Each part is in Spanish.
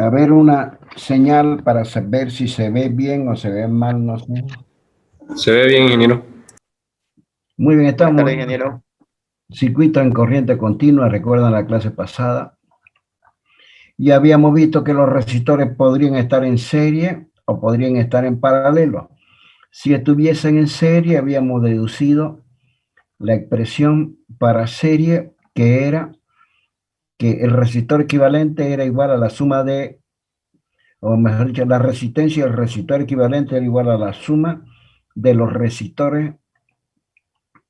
A ver una señal para saber si se ve bien o se ve mal, no sé. Se ve bien, ingeniero. Muy bien, Buenas estamos tardes, en ingeniero. circuito en corriente continua, recuerdan la clase pasada. Y habíamos visto que los resistores podrían estar en serie o podrían estar en paralelo. Si estuviesen en serie, habíamos deducido la expresión para serie, que era que el resistor equivalente era igual a la suma de, o mejor dicho, la resistencia del resistor equivalente era igual a la suma de los resistores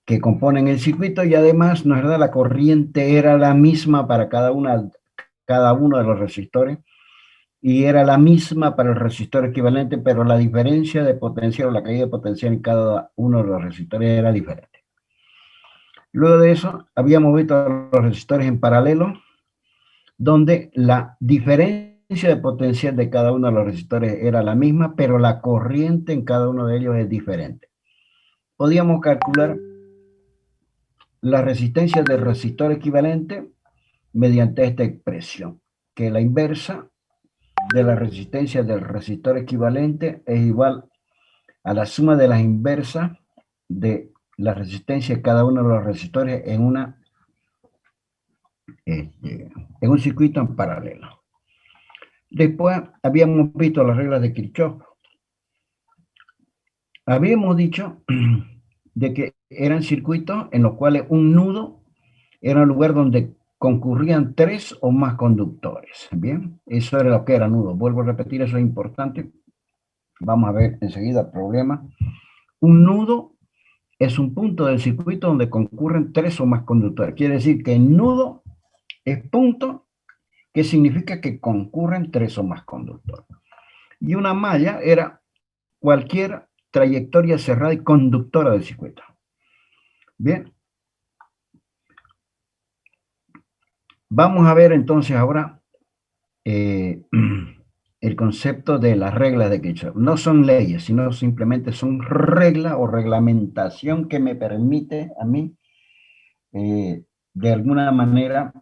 que componen el circuito, y además nos da la corriente era la misma para cada uno de los resistores, y era la misma para el resistor equivalente, pero la diferencia de potencial o la caída de potencial en cada uno de los resistores era diferente. Luego de eso, habíamos visto los resistores en paralelo, donde la diferencia de potencial de cada uno de los resistores era la misma, pero la corriente en cada uno de ellos es diferente. Podíamos calcular la resistencia del resistor equivalente mediante esta expresión, que la inversa de la resistencia del resistor equivalente es igual a la suma de las inversas de la resistencia de cada uno de los resistores en un circuito en paralelo. Después habíamos visto las reglas de Kirchhoff. Habíamos dicho de que eran circuitos en los cuales un nudo era un lugar donde concurrían 3 o más conductores. Bien, eso era lo que era nudo. Vuelvo a repetir, eso es importante. Vamos a ver enseguida el problema. Un nudo es un punto del circuito donde concurren 3 o más conductores. Quiere decir que el nudo es punto, que significa que concurren 3 o más conductores. Y una malla era cualquier trayectoria cerrada y conductora del circuito. Bien. Vamos a ver entonces ahora el concepto de las reglas de Kirchhoff. No son leyes, sino simplemente son reglas o reglamentación que me permite a mí, de alguna manera,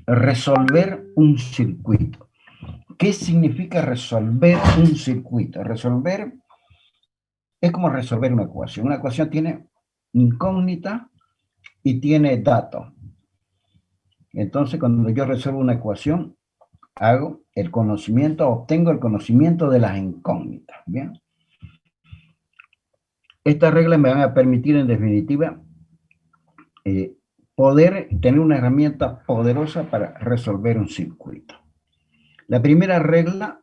resolver un circuito. ¿Qué significa resolver un circuito? Resolver es como resolver una ecuación. Una ecuación tiene incógnita y tiene dato. Entonces, cuando yo resuelvo una ecuación, obtengo el conocimiento de las incógnitas. Bien. Estas reglas me van a permitir, en definitiva, poder tener una herramienta poderosa para resolver un circuito. La primera regla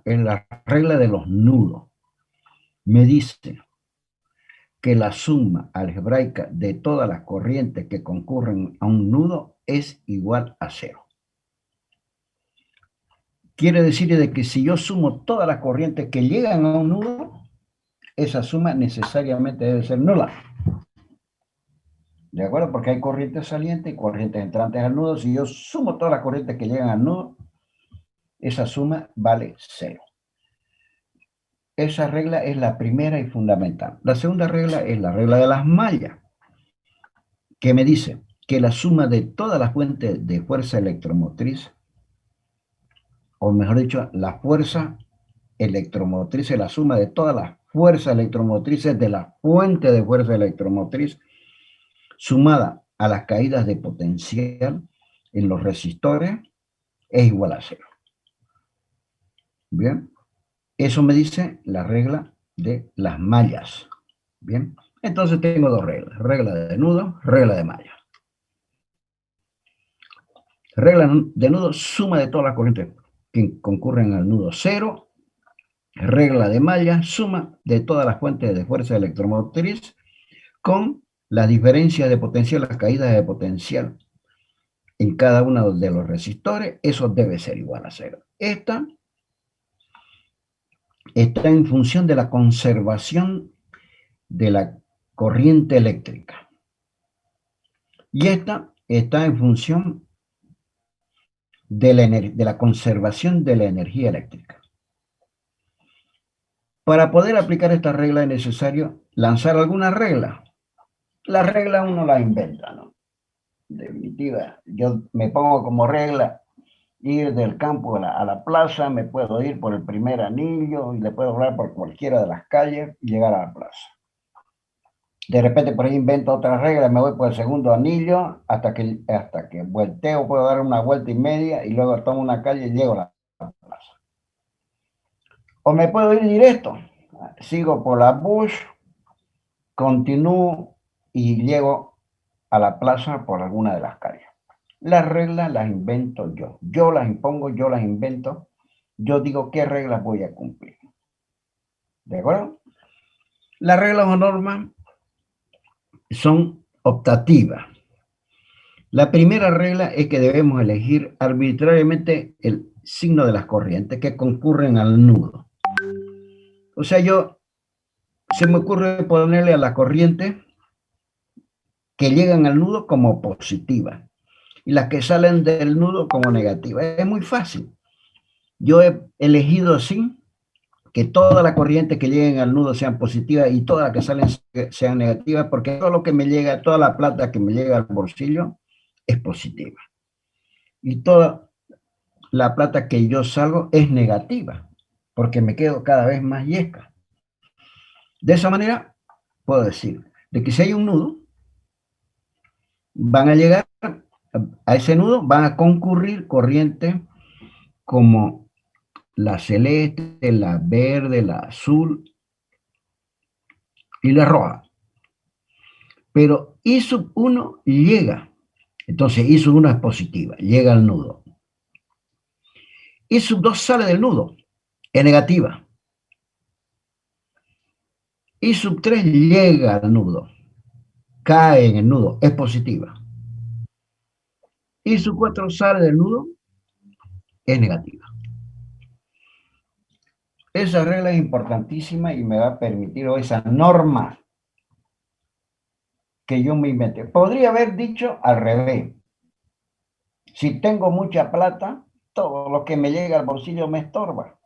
es la regla de los nudos. Me dice que la suma algebraica de todas las corrientes que concurren a un nudo es igual a 0. Quiere decir de que si yo sumo todas las corrientes que llegan a un nudo, esa suma necesariamente debe ser nula. ¿De acuerdo? Porque hay corrientes salientes y corrientes entrantes al nudo. Si yo sumo todas las corrientes que llegan al nudo, esa suma vale 0. Esa regla es la primera y fundamental. La segunda regla es la regla de las mallas, que me dice que la suma de todas las fuentes de fuerza electromotriz, o mejor dicho, la fuerza electromotriz es la suma de todas las fuerzas electromotrices de la fuente de fuerza electromotriz, sumada a las caídas de potencial en los resistores, es igual a 0. Bien, eso me dice la regla de las mallas. Bien, entonces tengo dos reglas: regla de nudo, regla de malla. Regla de nudo, suma de todas las corrientes que concurren al nudo 0. Regla de malla, suma de todas las fuentes de fuerza electromotriz con las diferencias de potencial, las caídas de potencial en cada uno de los resistores. Eso debe ser igual a 0. Esta está en función de la conservación de la corriente eléctrica. Y esta está en función de la conservación de la energía eléctrica. Para poder aplicar esta regla es necesario lanzar alguna regla. La regla uno la inventa, ¿no? En definitiva, yo me pongo como regla ir del campo a la plaza, me puedo ir por el primer anillo y le puedo hablar por cualquiera de las calles y llegar a la plaza. De repente por ahí invento otra regla, me voy por el segundo anillo hasta que volteo, puedo dar una vuelta y media y luego tomo una calle y llego a la plaza. O me puedo ir directo, sigo por la Bush, continúo y llego a la plaza por alguna de las calles. Las reglas las invento yo las impongo, yo las invento, yo digo qué reglas voy a cumplir. ¿De acuerdo? Las reglas o normas son optativas. La primera regla es que debemos elegir arbitrariamente el signo de las corrientes que concurren al nudo. O sea, se me ocurre ponerle a la corriente que llegan al nudo como positiva y las que salen del nudo como negativa. Es muy fácil. Yo he elegido así que todas las corrientes que lleguen al nudo sean positivas y todas las que salen sean negativas, porque todo lo que me llega, toda la plata que me llega al bolsillo es positiva. Y toda la plata que yo salgo es negativa, porque me quedo cada vez más yesca. De esa manera, puedo decir de que si hay un nudo, van a llegar a ese nudo, van a concurrir corrientes como la celeste, la verde, la azul y la roja. Pero I sub 1 llega, entonces I sub 1 es positiva, llega al nudo. I sub 2 sale del nudo, es negativa. I sub 3 llega al nudo, cae en el nudo, es positiva. I sub 4 sale del nudo, es negativa. Esa regla es importantísima y me va a permitir, o esa norma que yo me inventé. Podría haber dicho al revés. Si tengo mucha plata, todo lo que me llega al bolsillo me estorba.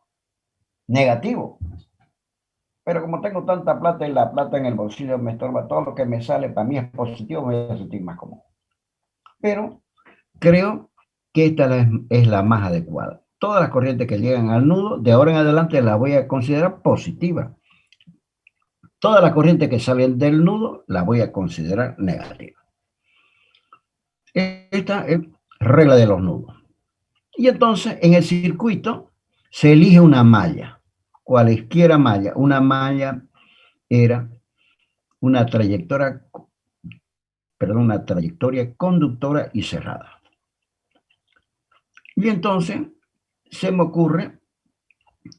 Negativo. Pero como tengo tanta plata y la plata en el bolsillo me estorba, todo lo que me sale para mí es positivo, me voy a sentir más cómodo. Pero creo que esta es la más adecuada. Todas las corrientes que llegan al nudo, de ahora en adelante las voy a considerar positivas. Todas las corrientes que salen del nudo las voy a considerar negativas. Esta es regla de los nudos. Y entonces en el circuito se elige una malla, cualesquiera malla. Una malla era una trayectoria conductora y cerrada. Y entonces se me ocurre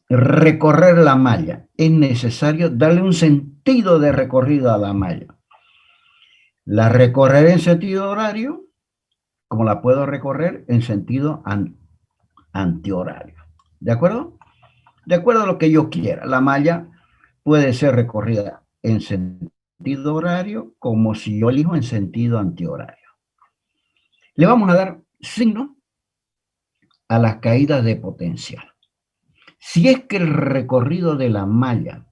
recorrer la malla. Es necesario darle un sentido de recorrido a la malla. La recorreré en sentido horario, como la puedo recorrer en sentido antihorario. ¿De acuerdo? De acuerdo a lo que yo quiera. La malla puede ser recorrida en sentido horario como si yo elijo en sentido antihorario. Le vamos a dar signo a las caídas de potencial. Si es que el recorrido de la malla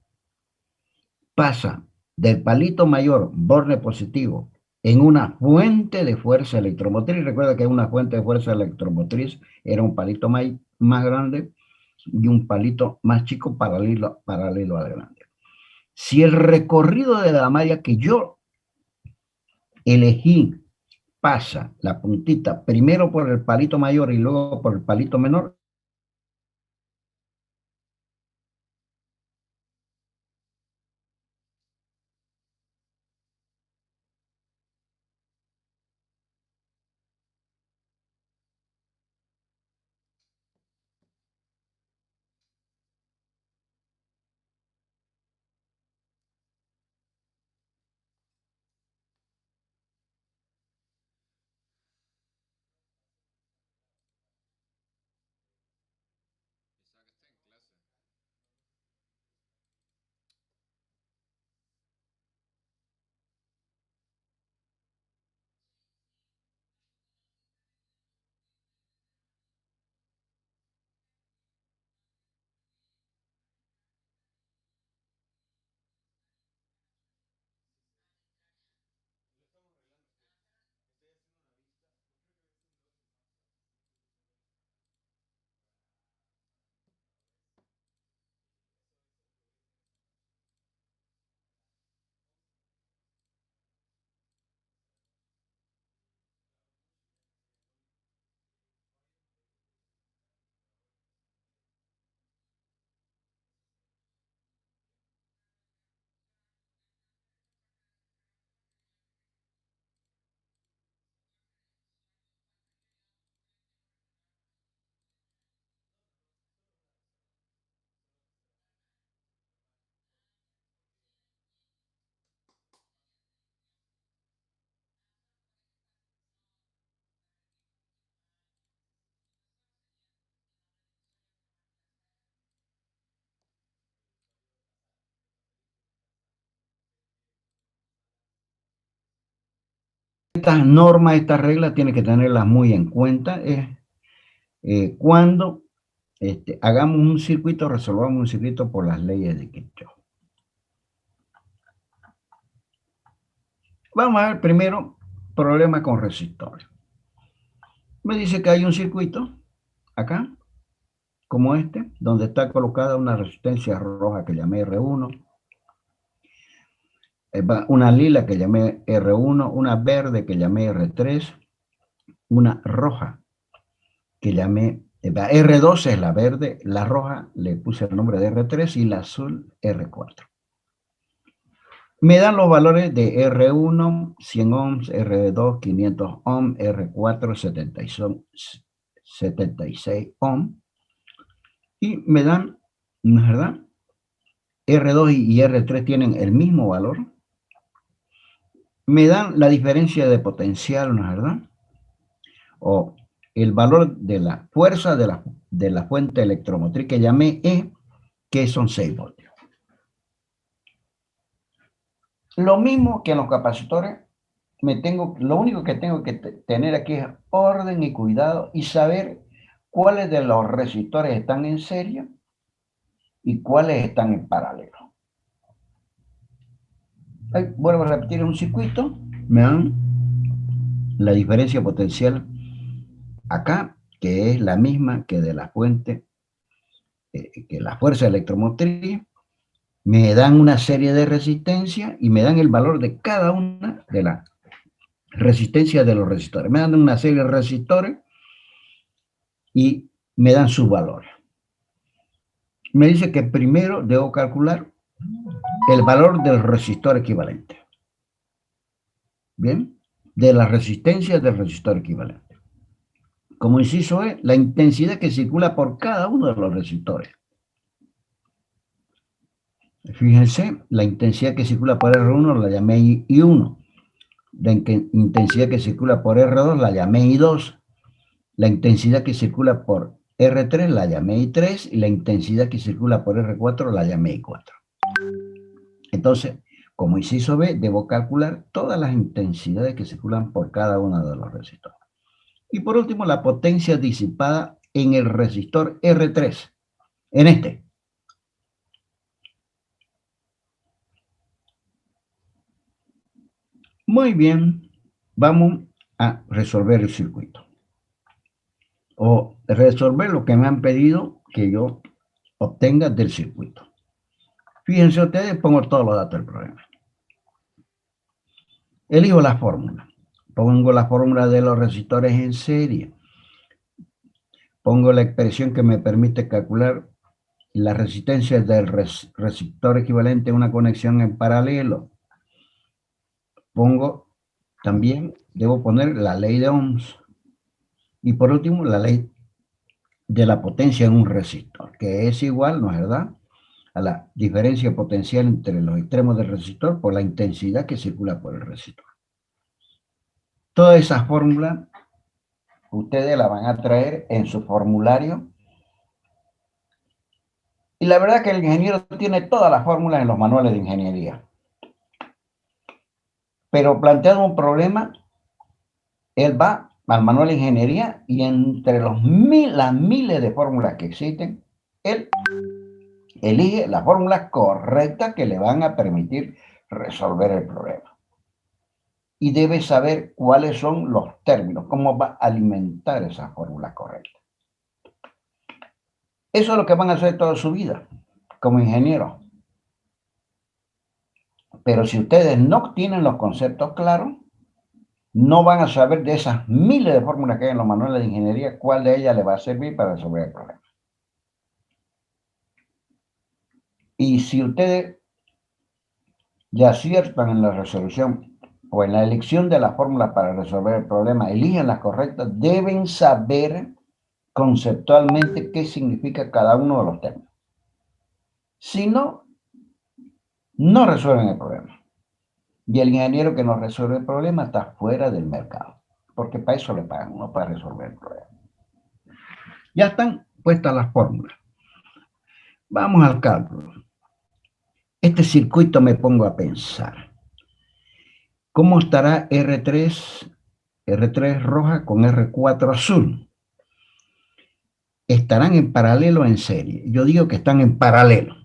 pasa del palito mayor, borne positivo, en una fuente de fuerza electromotriz, recuerda que una fuente de fuerza electromotriz era un palito más grande y un palito más chico paralelo al grande. Si el recorrido de la malla que yo elegí pasa la puntita primero por el palito mayor y luego por el palito menor, estas normas, estas reglas, tiene que tenerlas muy en cuenta. Cuando hagamos un circuito, resolvamos un circuito por las leyes de Kirchhoff. Vamos a ver primero problema con resistores. Me dice que hay un circuito acá, como este, donde está colocada una resistencia roja que llamé R1, una lila que llamé R1, una verde que llamé R3, una roja que llamé R2 es la verde, la roja le puse el nombre de R3 y la azul R4. Me dan los valores de R1, 100 ohms, R2, 500 ohms, R4, 76 ohms. Y me dan, ¿no es verdad? R2 y R3 tienen el mismo valor. Me dan la diferencia de potencial, ¿no es verdad? O el valor de la fuerza de la fuente electromotriz que llamé E, que son 6 voltios. Lo mismo que en los capacitores, lo único que tengo que tener aquí es orden y cuidado y saber cuáles de los resistores están en serie y cuáles están en paralelo. Vuelvo a repetir un circuito, me dan la diferencia potencial acá, que es la misma que de la fuente, que la fuerza electromotriz, me dan una serie de resistencias y me dan el valor de cada una de las resistencias de los resistores. Me dan una serie de resistores y me dan sus valores. Me dice que primero debo calcular el valor del resistor equivalente. Bien, de la resistencia del resistor equivalente. Como inciso E, la intensidad que circula por cada uno de los resistores. Fíjense, la intensidad que circula por R1 la llamé I1. La intensidad que circula por R2 la llamé I2. La intensidad que circula por R3 la llamé I3 y la intensidad que circula por R4 la llamé I4. Entonces, como inciso B, debo calcular todas las intensidades que circulan por cada uno de los resistores. Y por último, la potencia disipada en el resistor R3, en este. Muy bien, vamos a resolver el circuito. O resolver lo que me han pedido que yo obtenga del circuito. Fíjense ustedes, pongo todos los datos del problema. Elijo la fórmula. Pongo la fórmula de los resistores en serie. Pongo la expresión que me permite calcular la resistencia del resistor equivalente a una conexión en paralelo. Pongo también, debo poner la ley de Ohms. Y por último, la ley de la potencia en un resistor, que es igual, ¿no es verdad?, a la diferencia potencial entre los extremos del resistor por la intensidad que circula por el resistor. Todas esas fórmulas ustedes las van a traer en su formulario. Y la verdad que el ingeniero tiene todas las fórmulas en los manuales de ingeniería. Pero planteado un problema, él va al manual de ingeniería y entre las miles de fórmulas que existen, él elige la fórmula correcta que le van a permitir resolver el problema. Y debe saber cuáles son los términos, cómo va a alimentar esa fórmula correcta. Eso es lo que van a hacer toda su vida como ingenieros. Pero si ustedes no tienen los conceptos claros, no van a saber de esas miles de fórmulas que hay en los manuales de ingeniería, cuál de ellas les va a servir para resolver el problema. Y si ustedes ya aciertan en la resolución o en la elección de las fórmulas para resolver el problema, eligen las correctas, deben saber conceptualmente qué significa cada uno de los términos. Si no, no resuelven el problema. Y el ingeniero que no resuelve el problema está fuera del mercado, porque para eso le pagan, no para resolver el problema. Ya están puestas las fórmulas. Vamos al cálculo. Este circuito me pongo a pensar. ¿Cómo estará R3 roja con R4 azul? Estarán en paralelo o en serie. Yo digo que están en paralelo.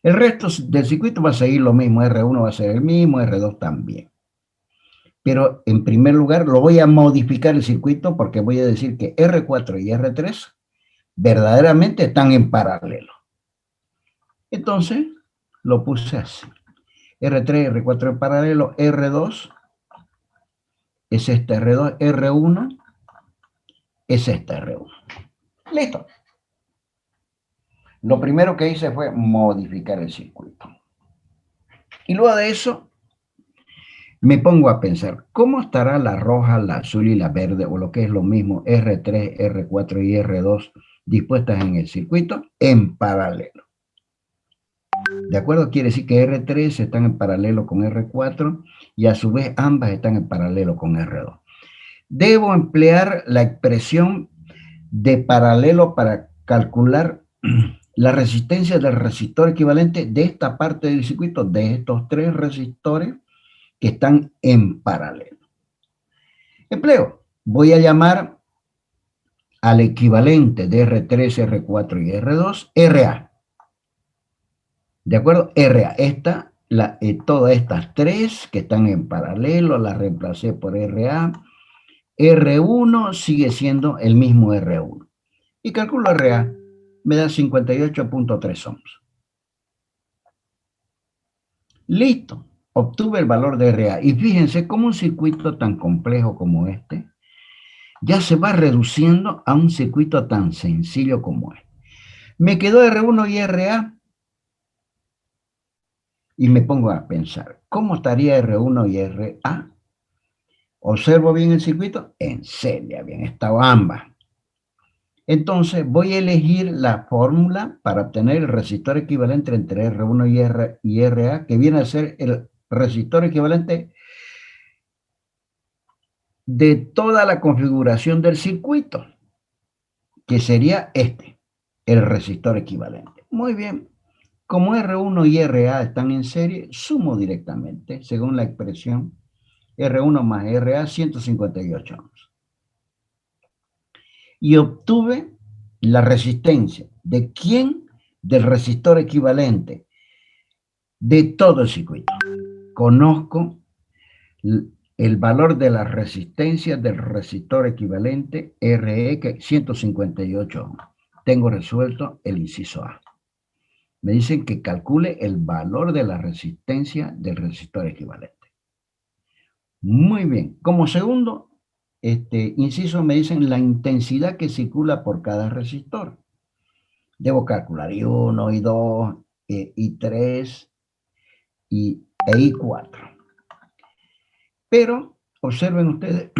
El resto del circuito va a seguir lo mismo. R1 va a ser el mismo, R2 también. Pero en primer lugar lo voy a modificar el circuito porque voy a decir que R4 y R3 verdaderamente están en paralelo. Entonces lo puse así. R3, R4 en paralelo, R2 es este R2, R1 es este R1. Listo. Lo primero que hice fue modificar el circuito. Y luego de eso me pongo a pensar, ¿cómo estará la roja, la azul y la verde, o lo que es lo mismo, R3, R4 y R2 dispuestas en el circuito en paralelo? ¿De acuerdo? Quiere decir que R3 están en paralelo con R4 y a su vez ambas están en paralelo con R2. Debo emplear la expresión de paralelo para calcular la resistencia del resistor equivalente de esta parte del circuito, de estos tres resistores que están en paralelo. Empleo, voy a llamar al equivalente de R3, R4 y R2, RA. ¿De acuerdo? RA. Todas estas tres que están en paralelo las reemplacé por RA. R1 sigue siendo el mismo R1. Y calculo RA. Me da 58.3 ohms. Listo. Obtuve el valor de RA. Y fíjense cómo un circuito tan complejo como este ya se va reduciendo a un circuito tan sencillo como este. Me quedó R1 y RA. Y me pongo a pensar, ¿cómo estaría R1 y RA? Observo bien el circuito, en serie, bien, estado ambas. Entonces voy a elegir la fórmula para obtener el resistor equivalente entre R1 y RA, que viene a ser el resistor equivalente de toda la configuración del circuito, que sería este, el resistor equivalente. Muy bien, como R1 y RA están en serie, sumo directamente, según la expresión, R1 más RA, 158 ohms. Y obtuve la resistencia. ¿De quién? Del resistor equivalente de todo el circuito. Conozco el valor de la resistencia del resistor equivalente RE, que es 158 ohms. Tengo resuelto el inciso A. Me dicen que calcule el valor de la resistencia del resistor equivalente. Muy bien. Como segundo inciso me dicen la intensidad que circula por cada resistor. Debo calcular I1, I2, I3 y I4. Pero observen ustedes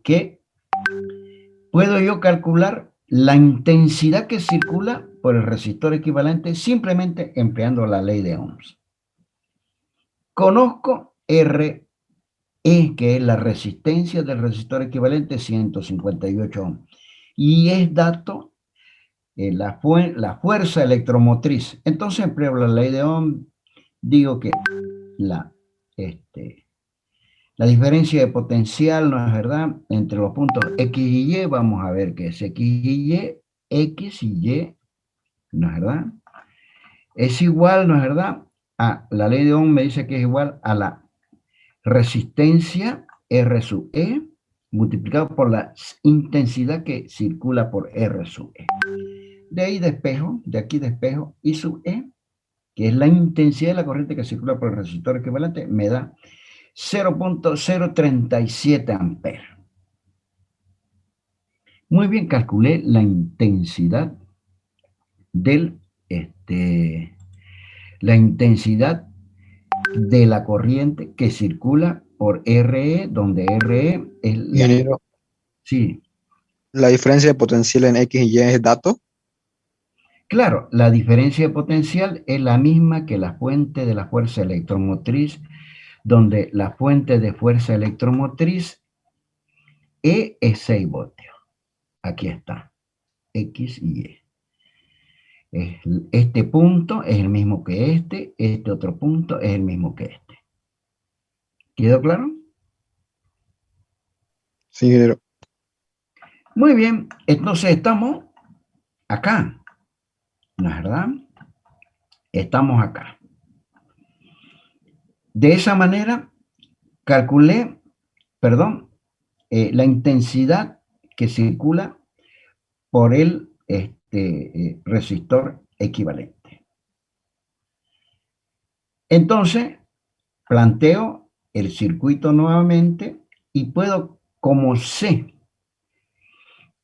que puedo yo calcular la intensidad que circula por el resistor equivalente simplemente empleando la ley de Ohms. Conozco RE, que es la resistencia del resistor equivalente, 158 ohms. Y es dato la fuerza electromotriz. Entonces empleo la ley de Ohm, digo que la diferencia de potencial, ¿no es verdad?, entre los puntos X y Y, vamos a ver qué es X y Y, ¿no es verdad?, es igual, ¿no es verdad?, a la ley de Ohm me dice que es igual a la resistencia R sub E multiplicado por la intensidad que circula por R sub E. De ahí despejo, de aquí despejo, I sub E, que es la intensidad de la corriente que circula por el resistor equivalente, me da 0.037 amperes. Muy bien, calculé la intensidad de la corriente que circula por RE, donde RE es la... Ingeniero, Sí. ¿la diferencia de potencial en X y Y es dato? Claro, la diferencia de potencial es la misma que la fuente de la fuerza electromotriz, donde la fuente de fuerza electromotriz E es 6 voltios. Aquí está, X y Y. Este punto es el mismo que este otro punto es el mismo que este. ¿Quedó claro? Sí, ingeniero. Muy bien, entonces estamos acá, ¿no es verdad? Estamos acá. De esa manera calculé, perdón, la intensidad que circula por el resistor equivalente. Entonces, planteo el circuito nuevamente y puedo, como sé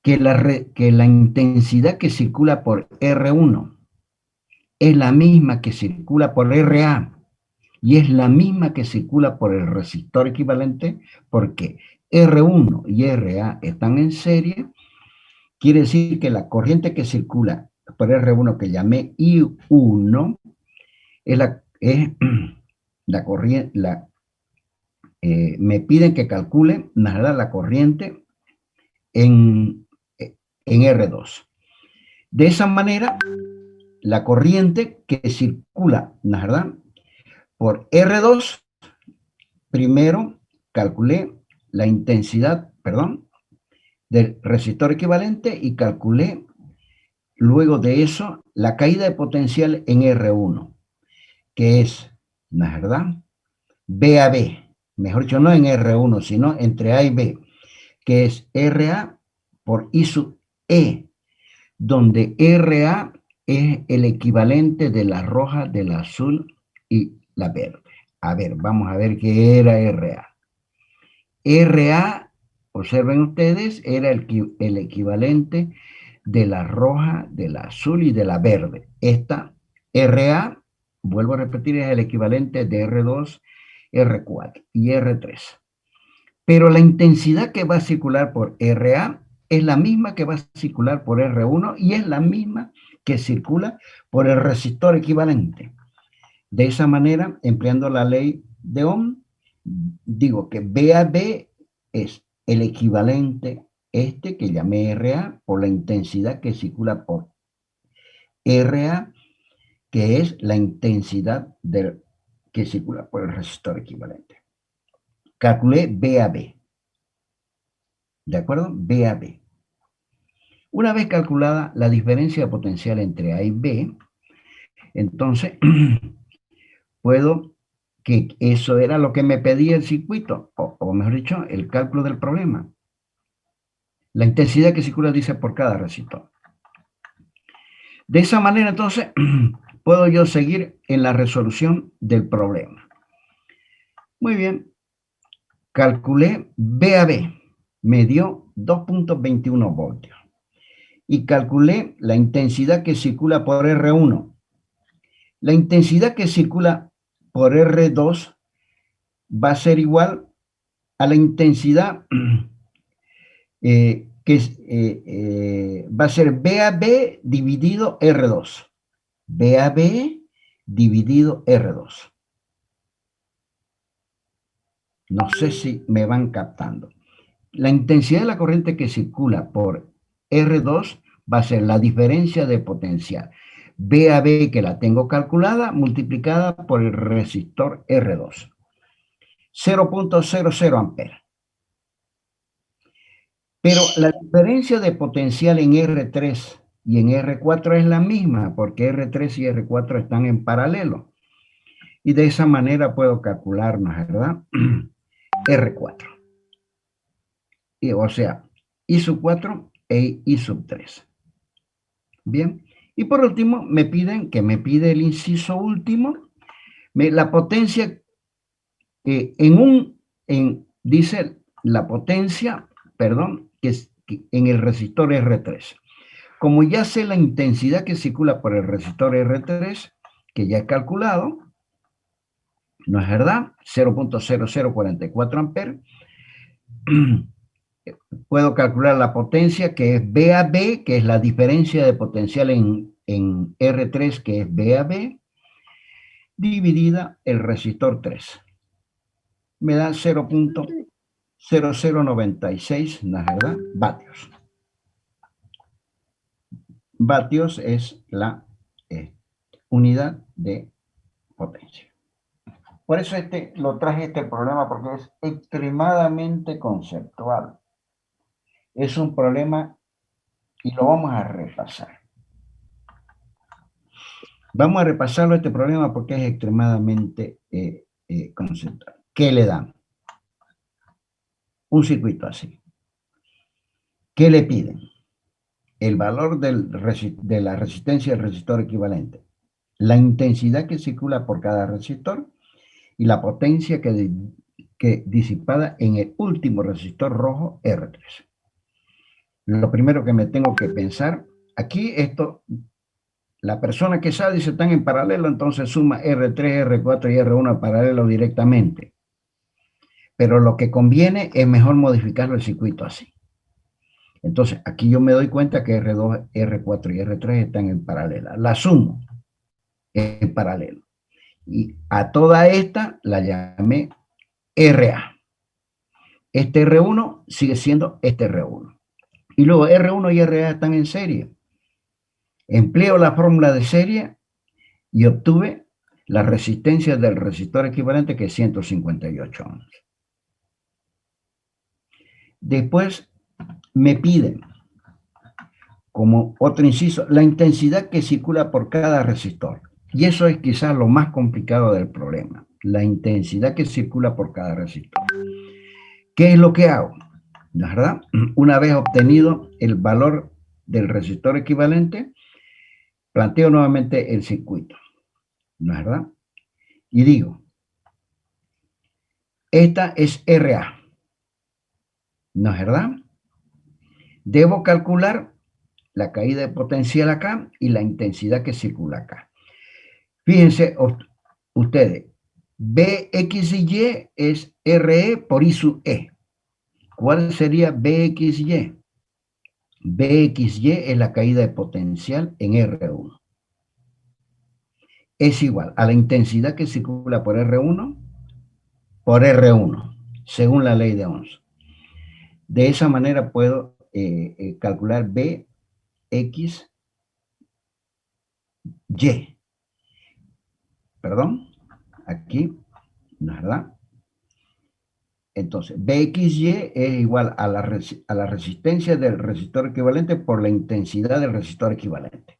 que la intensidad que circula por R1 es la misma que circula por RA y es la misma que circula por el resistor equivalente, porque R1 y RA están en serie, quiere decir que la corriente que circula por R1, que llamé I1, es la corriente, me piden que calcule la corriente en, en R2. De esa manera, la corriente que circula, ¿verdad? Por R2, primero calculé la intensidad, perdón, del resistor equivalente y calculé luego de eso la caída de potencial en R1, que es, ¿no es verdad? B a B, mejor dicho, no en R1, sino entre A y B, que es RA por I sub E, donde RA es el equivalente de la roja, de la azul y la verde. A ver, vamos a ver qué era RA. RA, observen ustedes, era el equivalente de la roja, de la azul y de la verde. Esta RA, vuelvo a repetir, es el equivalente de R2, R4 y R3. Pero la intensidad que va a circular por RA es la misma que va a circular por R1 y es la misma que circula por el resistor equivalente. De esa manera, empleando la ley de Ohm, digo que B a B es el equivalente que llamé RA por la intensidad que circula por RA, que es la intensidad que circula por el resistor equivalente. Calculé B a B. ¿De acuerdo? B a B. Una vez calculada la diferencia de potencial entre A y B, entonces puedo, que eso era lo que me pedía el circuito, o mejor dicho, el cálculo del problema. La intensidad que circula dice por cada resistor. De esa manera, entonces, puedo yo seguir en la resolución del problema. Muy bien, calculé B a B, me dio 2.21 voltios. Y calculé la intensidad que circula por R1. La intensidad que circula por R2 va a ser igual a la intensidad va a ser B a B dividido R2. B a B dividido R2. No sé si me van captando. La intensidad de la corriente que circula por R2 va a ser la diferencia de potencial. B a B, que la tengo calculada, multiplicada por el resistor R2. 0.00 amperes. Pero la diferencia de potencial en R3 y en R4 es la misma, porque R3 y R4 están en paralelo. Y de esa manera puedo calcularnos, ¿verdad? R4. O sea, I sub 4 e I sub 3. Bien. Y por último, me pide el inciso último, la potencia, dice la potencia, perdón, que en el resistor R3. Como ya sé la intensidad que circula por el resistor R3, que ya he calculado, ¿no es verdad? 0.0044 amperes. Puedo calcular la potencia, que es B a B, que es la diferencia de potencial en R3, que es B a B, dividida el resistor 3. Me da 0.0096, ¿no es verdad? Vatios. Vatios es la unidad de potencia. Por eso lo traje este problema, porque es extremadamente conceptual. Es un problema y lo vamos a repasar. Vamos a repasarlo este problema porque es extremadamente conceptual. ¿Qué le dan? Un circuito así. ¿Qué le piden? El valor de la resistencia del resistor equivalente, la intensidad que circula por cada resistor y la potencia que disipada en el último resistor rojo R3. Lo primero que me tengo que pensar, aquí la persona que sabe dice están en paralelo, entonces suma R3, R4 y R1 en paralelo directamente. Pero lo que conviene es mejor modificarlo el circuito así. Entonces, aquí yo me doy cuenta que R2, R4 y R3 están en paralela. La sumo en paralelo. Y a toda esta la llamé RA. Este R1 sigue siendo este R1. Y luego R1 y RA están en serie. Empleo la fórmula de serie y obtuve la resistencia del resistor equivalente, que es 158 ohms. Después me piden, como otro inciso, la intensidad que circula por cada resistor. Y eso es quizás lo más complicado del problema, la intensidad que circula por cada resistor. ¿Qué es lo que hago? ¿No es verdad? Una vez obtenido el valor del resistor equivalente, planteo nuevamente el circuito. ¿No es verdad? Y digo, esta es RA. ¿No es verdad? Debo calcular la caída de potencial acá y la intensidad que circula acá. Fíjense ustedes, BXY es RE por I sub E. ¿Cuál sería BXY? BXY es la caída de potencial en R1. Es igual a la intensidad que circula por R1 por R1, según la ley de Ohms. De esa manera puedo calcular BXY. Perdón, aquí, ¿no es verdad? Entonces, BXY es igual a la resistencia del resistor equivalente por la intensidad del resistor equivalente.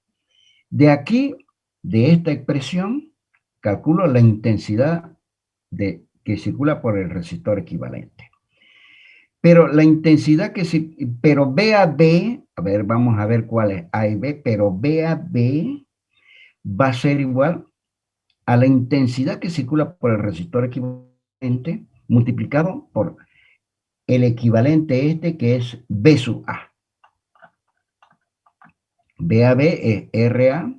De aquí, de esta expresión, calculo la intensidad que circula por el resistor equivalente. Pero la intensidad pero B a B, a ver, vamos a ver cuál es A y B, pero B a B va a ser igual a la intensidad que circula por el resistor equivalente multiplicado por el equivalente que es B sub A. B a B es RA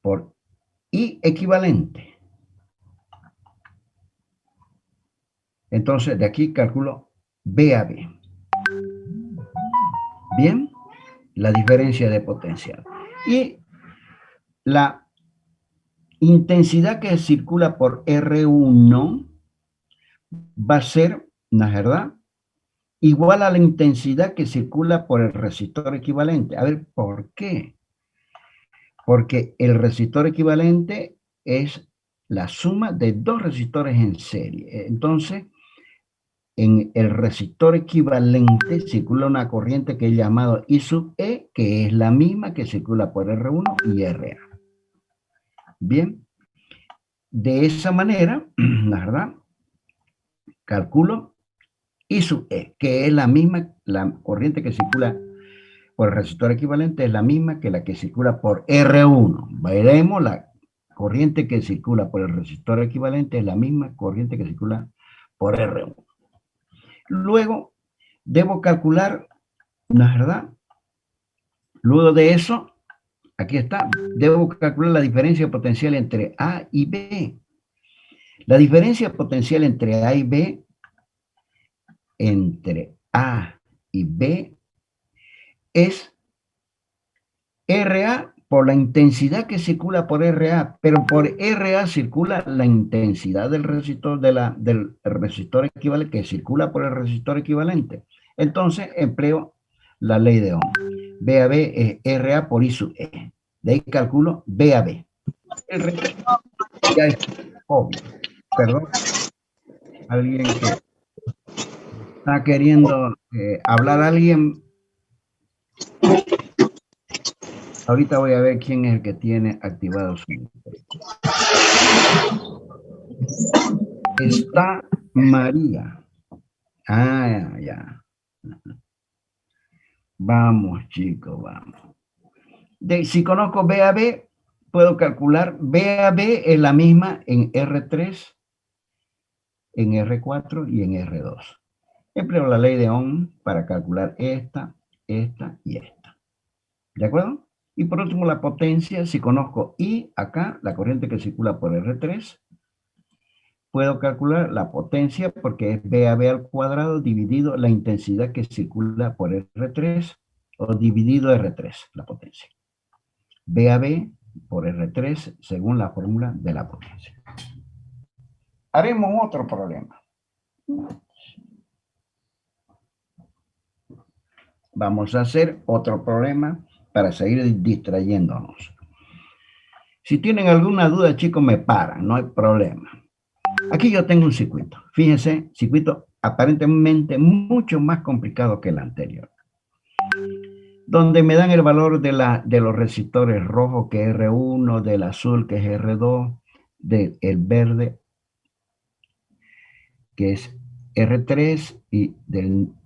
por I equivalente. Entonces, de aquí calculo B a B. Bien, la diferencia de potencial. Y la intensidad que circula por R1 va a ser, ¿no es verdad?, igual a la intensidad que circula por el resistor equivalente. A ver, ¿por qué? Porque el resistor equivalente es la suma de dos resistores en serie. Entonces, en el resistor equivalente circula una corriente que es llamada I sub E, que es la misma que circula por R1 y RA. Bien, de esa manera, la verdad, calculo I sub E, que es la misma, la corriente que circula por el resistor equivalente es la misma que la que circula por R1. Veremos, la corriente que circula por el resistor equivalente es la misma corriente que circula por R1. Luego, debo calcular, ¿no es verdad? Luego de eso, aquí está, debo calcular la diferencia potencial entre A y B. La diferencia potencial entre A y B, es RA por la intensidad que circula por RA, pero por RA circula la intensidad del resistor, del resistor equivalente que circula por el resistor equivalente. Entonces empleo la ley de Ohm. B a B es RA por I sub E. De ahí calculo B a B. El resto ya es obvio. Perdón, alguien que está queriendo hablar a alguien. Ahorita voy a ver quién es el que tiene activado su micrófono. Está María. Ah, ya. Vamos, chicos, vamos. Si conozco B a B, puedo calcular B a B es la misma en R3, en R4 y en R2. Empleo la ley de Ohm para calcular esta y esta. ¿De acuerdo? Y por último, la potencia. Si conozco I, acá, la corriente que circula por R3, puedo calcular la potencia porque es B a B al cuadrado dividido la intensidad que circula por R3 o dividido R3, la potencia. B a B por R3 según la fórmula de la potencia. Haremos otro problema. Vamos a hacer otro problema para seguir distrayéndonos. Si tienen alguna duda, chicos, me paran, no hay problema. Aquí yo tengo un circuito. Fíjense, circuito aparentemente mucho más complicado que el anterior. Donde me dan el valor de los resistores rojos, que es R1, del azul, que es R2, del verde, que es R3, y de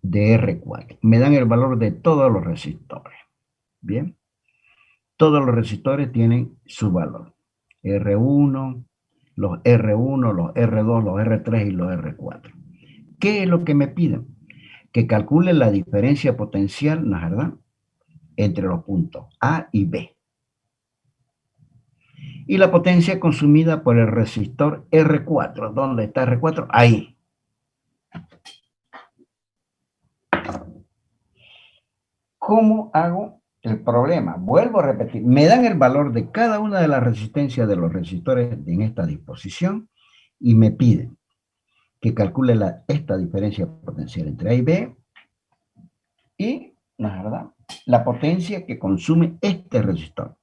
R4. Me dan el valor de todos los resistores. Bien. Todos los resistores tienen su valor. R1, los R1, los R2, los R3 y los R4. ¿Qué es lo que me piden? Que calcule la diferencia potencial, ¿no es verdad?, entre los puntos A y B. Y la potencia consumida por el resistor R4. ¿Dónde está R4? Ahí. ¿Cómo hago el problema? Vuelvo a repetir. Me dan el valor de cada una de las resistencias de los resistores en esta disposición y me piden que calcule esta diferencia potencial entre A y B y, ¿no es verdad?, la potencia que consume este resistor,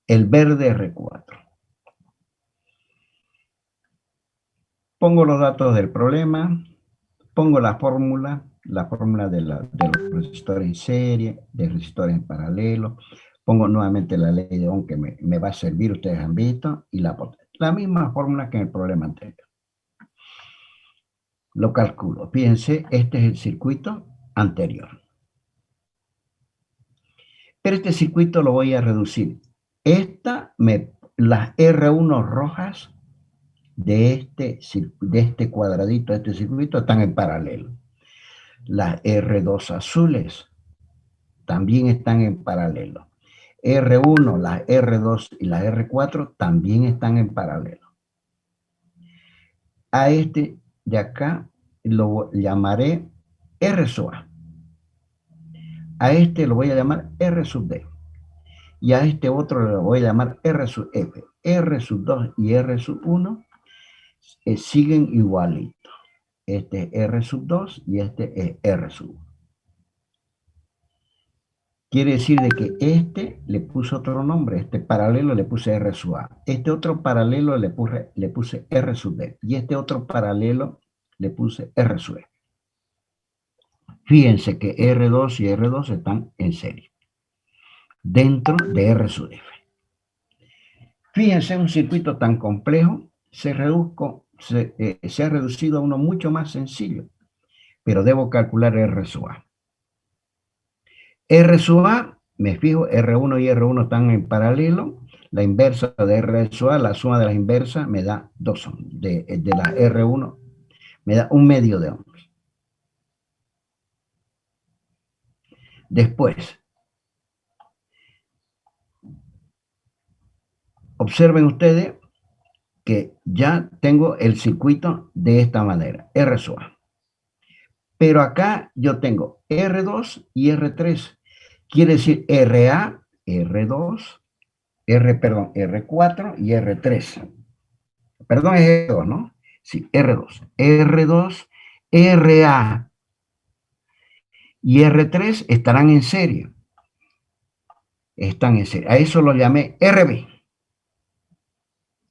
el verde R4. Pongo los datos del problema, pongo la fórmula de los resistores en serie, de resistores en paralelo, pongo nuevamente la ley de Ohm que me va a servir, ustedes han visto, y la potencia. La misma fórmula que en el problema anterior. Lo calculo. Fíjense, este es el circuito anterior. Pero este circuito lo voy a reducir. Las R1 rojas de este cuadradito, de este circuito, están en paralelo. Las R2 azules también están en paralelo. R1, las R2 y las R4 también están en paralelo. A este de acá lo llamaré R sub A. A este lo voy a llamar R sub D. Y a este otro lo voy a llamar R sub F. R sub 2 y R sub 1 siguen igualito. Este es R sub 2 y este es R sub 1. Quiere decir de que este le puse otro nombre, este paralelo le puse R sub A. Este otro paralelo le puse R sub D. Y este otro paralelo le puse R sub E. Fíjense que R2 y R2 están en serie, dentro de R sub F. Fíjense, un circuito tan complejo se ha reducido a uno mucho más sencillo, pero debo calcular R sub A. R sub A, me fijo, R1 y R1 están en paralelo. La inversa de R sub A, la suma de las inversas, me da 2 ohms. De la R1 me da 1/2 de ohms. Después, observen ustedes que ya tengo el circuito de esta manera, R sub A. Pero acá yo tengo R2 y R3. Quiere decir RA, R2, R4 y R3. Perdón, es R2, ¿no? Sí, R2, RA y R3 estarán en serie. Están en serie. A eso lo llamé RB.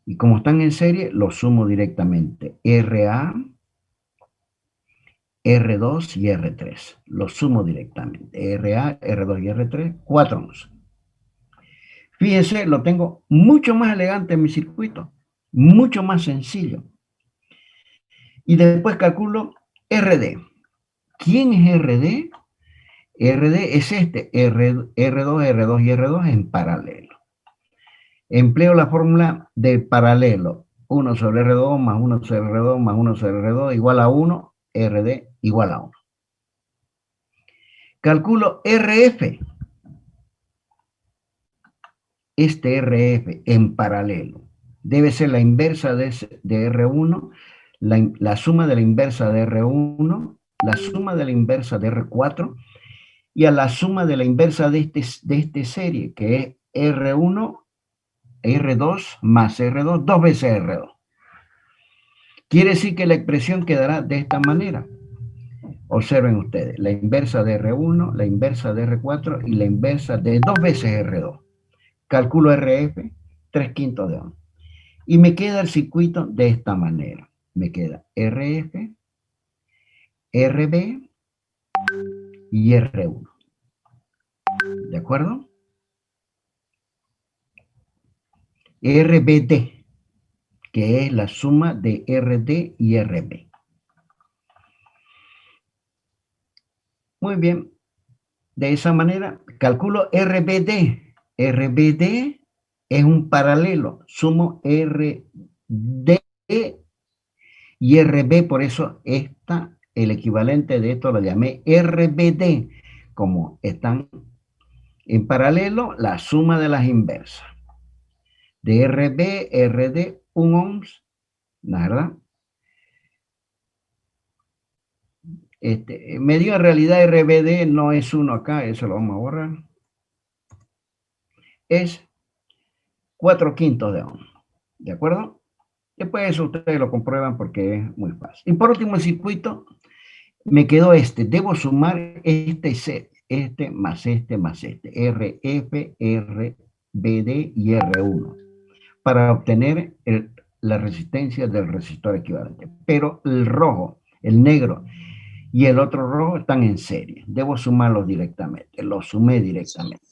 Y como están en serie, lo sumo directamente. RA, R2 y R3. Lo sumo directamente. RA, R2 y R3, 4 ohms. Fíjense, lo tengo mucho más elegante en mi circuito. Mucho más sencillo. Y después calculo RD. ¿Quién es RD? RD es este, R2, R2 y R2 en paralelo. Empleo la fórmula de paralelo. 1 sobre R2 más 1 sobre R2 más 1 sobre R2 igual a 1, RD igual a 1. Calculo RF. Este RF en paralelo debe ser la inversa de R1, la suma de la inversa de R1, la suma de la inversa de R4 y a la suma de la inversa de este serie, que es R1, R2 más R2, 2 veces R2. Quiere decir que la expresión quedará de esta manera. Observen ustedes, la inversa de R1, la inversa de R4 y la inversa de 2 veces R2. Calculo RF, 3/5 de ohm. Y me queda el circuito de esta manera. Me queda RF, RB y R1. ¿De acuerdo? RBD, que es la suma de RD y RB. Muy bien. De esa manera, calculo RBD. RBD es un paralelo. Sumo RD y RB, por eso el equivalente de esto lo llamé RBD. Como están en paralelo, la suma de las inversas. De RB, RD, 1 ohms, ¿verdad? Me dio en realidad RBD, no es 1 acá, eso lo vamos a borrar. Es 4/5 de ohm, ¿de acuerdo? Después eso ustedes lo comprueban porque es muy fácil. Y por último, el circuito, me quedó debo sumar este más este más este, RF, RBD y R1, para obtener la resistencia del resistor equivalente. Pero el rojo, el negro y el otro rojo están en serie. Debo sumarlos directamente. Los sumé directamente.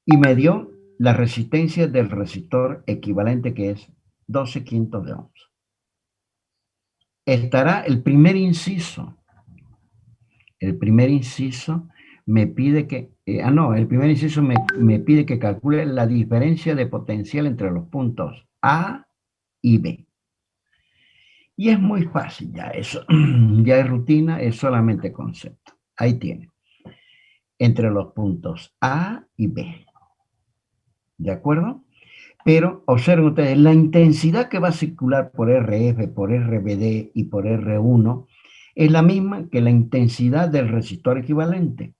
Y me dio la resistencia del resistor equivalente, que es 12/5 de ohms. Estará el primer inciso. El primer inciso me pide que, el primer inciso me pide que calcule la diferencia de potencial entre los puntos A y B. Y es muy fácil ya eso, ya es rutina, es solamente concepto. Ahí tiene, entre los puntos A y B. ¿De acuerdo? Pero observen ustedes, la intensidad que va a circular por RF, por RBD y por R1 es la misma que la intensidad del resistor equivalente.